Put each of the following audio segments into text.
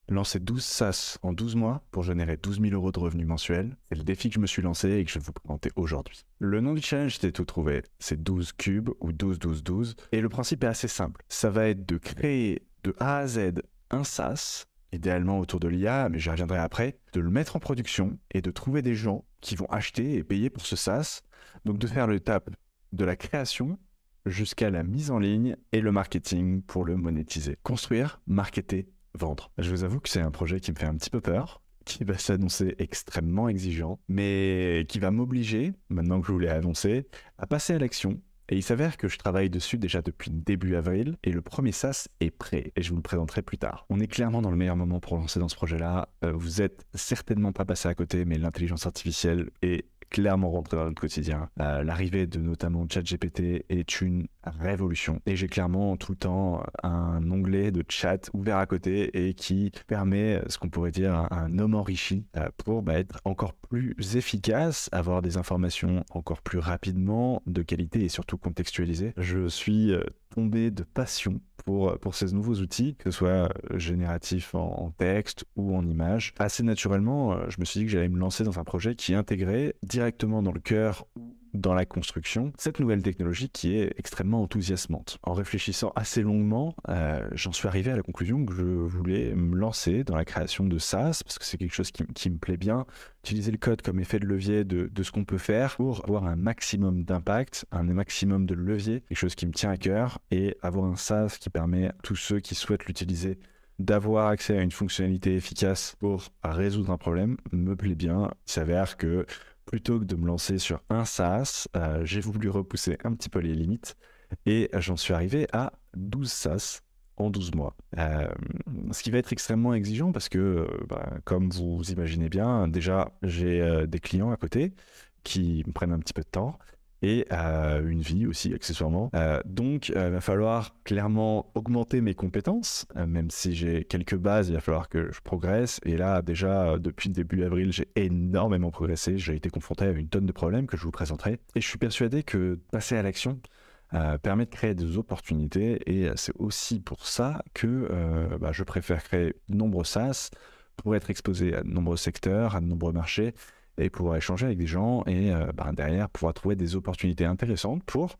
Lancer 12 SaaS en 12 mois pour générer 12 000 euros de revenus mensuels, c'est le défi que je me suis lancé et que je vais vous présenter aujourd'hui. Le nom du challenge, c'était tout trouvé. C'est 12 cubes ou 12-12-12. Et le principe est assez simple. Ça va être de créer de A à Z un SaaS, idéalement autour de l'IA, mais j'y reviendrai après, de le mettre en production et de trouver des gens qui vont acheter et payer pour ce SaaS. Donc de faire l'étape de la création jusqu'à la mise en ligne et le marketing pour le monétiser. Construire, marketer, vendre. Je vous avoue que c'est un projet qui me fait un petit peu peur, qui va s'annoncer extrêmement exigeant, mais qui va m'obliger, maintenant que je vous l'ai annoncé, à passer à l'action. Et il s'avère que je travaille dessus déjà depuis début avril, et le premier SaaS est prêt, et je vous le présenterai plus tard. On est clairement dans le meilleur moment pour lancer dans ce projet-là. Vous êtes certainement pas passé à côté, mais l'intelligence artificielle est clairement rentré dans notre quotidien. L'arrivée de notamment ChatGPT est une révolution. Et j'ai clairement tout le temps un onglet de chat ouvert à côté et qui permet ce qu'on pourrait dire un homme enrichi pour être encore plus efficace, avoir des informations encore plus rapidement, de qualité et surtout contextualisées. Je suis tombé de passion pour ces nouveaux outils, que ce soit génératif en texte ou en image. Assez naturellement, je me suis dit que j'allais me lancer dans un projet qui intégrait directement dans le cœur ou dans la construction cette nouvelle technologie qui est extrêmement enthousiasmante. En réfléchissant assez longuement, j'en suis arrivé à la conclusion que je voulais me lancer dans la création de SaaS parce que c'est quelque chose qui me plaît bien. Utiliser le code comme effet de levier de ce qu'on peut faire pour avoir un maximum d'impact, un maximum de levier, quelque chose qui me tient à cœur, et avoir un SaaS qui permet à tous ceux qui souhaitent l'utiliser d'avoir accès à une fonctionnalité efficace pour résoudre un problème me plaît bien. Il s'avère que plutôt que de me lancer sur un SaaS, j'ai voulu repousser un petit peu les limites et j'en suis arrivé à 12 SaaS en 12 mois. Ce qui va être extrêmement exigeant parce que, comme vous imaginez bien, déjà j'ai des clients à côté qui me prennent un petit peu de temps et une vie aussi accessoirement. Donc il va falloir clairement augmenter mes compétences, même si j'ai quelques bases, il va falloir que je progresse. Et là déjà depuis le début avril, j'ai énormément progressé, j'ai été confronté à une tonne de problèmes que je vous présenterai. Et je suis persuadé que passer à l'action permet de créer des opportunités, et c'est aussi pour ça que je préfère créer de nombreux SaaS pour être exposé à de nombreux secteurs, à de nombreux marchés, et pouvoir échanger avec des gens et derrière pouvoir trouver des opportunités intéressantes pour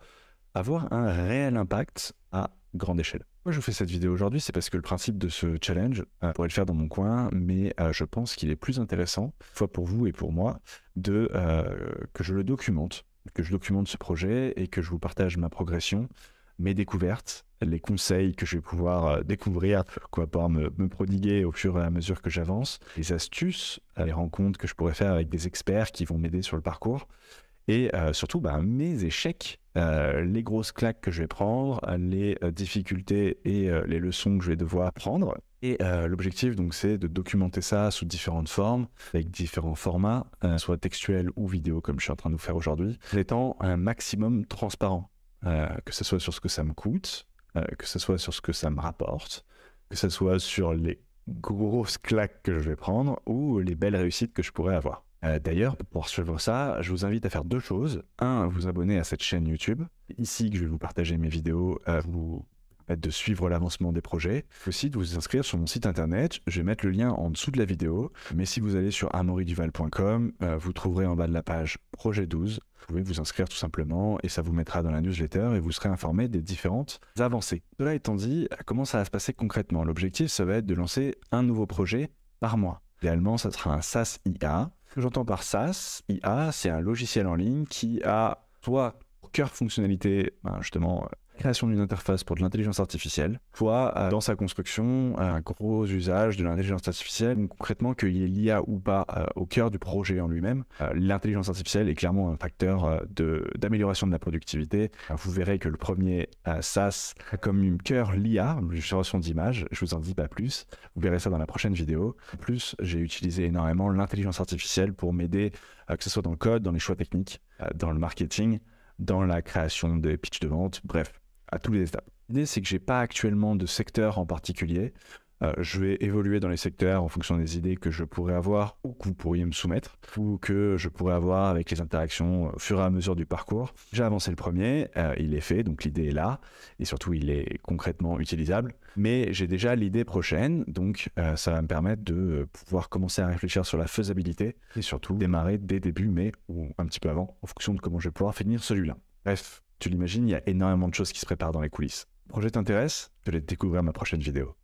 avoir un réel impact à grande échelle. Moi, je vous fais cette vidéo aujourd'hui, c'est parce que le principe de ce challenge, je pourrais le faire dans mon coin, mais je pense qu'il est plus intéressant, soit pour vous et pour moi, que je le documente, que je documente ce projet et que je vous partage ma progression, mes découvertes, les conseils que je vais pouvoir découvrir, quoi, pouvoir me prodiguer au fur et à mesure que j'avance, les astuces, les rencontres que je pourrais faire avec des experts qui vont m'aider sur le parcours, et surtout mes échecs, les grosses claques que je vais prendre, les difficultés et les leçons que je vais devoir apprendre. Et l'objectif, donc, c'est de documenter ça sous différentes formes, avec différents formats, soit textuels ou vidéo, comme je suis en train de vous faire aujourd'hui, en étant un maximum transparent, que ce soit sur ce que ça me coûte, que ce soit sur ce que ça me rapporte, que ce soit sur les grosses claques que je vais prendre ou les belles réussites que je pourrais avoir. D'ailleurs, pour suivre ça, je vous invite à faire deux choses. Un, vous abonner à cette chaîne YouTube. Ici, que je vais vous partager mes vidéos, vous permettre de suivre l'avancement des projets. Aussi, de vous inscrire sur mon site internet. Je vais mettre le lien en dessous de la vidéo. Mais si vous allez sur amauryduval.com, vous trouverez en bas de la page Projet 12. Vous pouvez vous inscrire tout simplement et ça vous mettra dans la newsletter et vous serez informé des différentes avancées. Cela étant dit, comment ça va se passer concrètement? L'objectif, ça va être de lancer un nouveau projet par mois. Idéalement, ça sera un SaaS IA. Ce que j'entends par SaaS IA, c'est un logiciel en ligne qui a soit pour cœur fonctionnalité, justement, création d'une interface pour de l'intelligence artificielle, soit dans sa construction, un gros usage de l'intelligence artificielle. Donc, concrètement, qu'il y ait l'IA ou pas au cœur du projet en lui-même, l'intelligence artificielle est clairement un facteur d'amélioration de la productivité. Vous verrez que le premier SaaS a comme cœur l'IA, la génération d'images. Je vous en dis pas plus. Vous verrez ça dans la prochaine vidéo. En plus, j'ai utilisé énormément l'intelligence artificielle pour m'aider, que ce soit dans le code, dans les choix techniques, dans le marketing, dans la création des pitchs de vente, bref, à tous les étapes. L'idée, c'est que j'ai pas actuellement de secteur en particulier. Je vais évoluer dans les secteurs en fonction des idées que je pourrais avoir ou que vous pourriez me soumettre ou que je pourrais avoir avec les interactions au fur et à mesure du parcours. J'ai avancé le premier, il est fait, donc l'idée est là et surtout il est concrètement utilisable. Mais j'ai déjà l'idée prochaine, donc ça va me permettre de pouvoir commencer à réfléchir sur la faisabilité et surtout démarrer dès début mai ou un petit peu avant en fonction de comment je vais pouvoir finir celui-là. Bref, tu l'imagines, il y a énormément de choses qui se préparent dans les coulisses. Le projet t'intéresse? Je te laisse découvrir ma prochaine vidéo.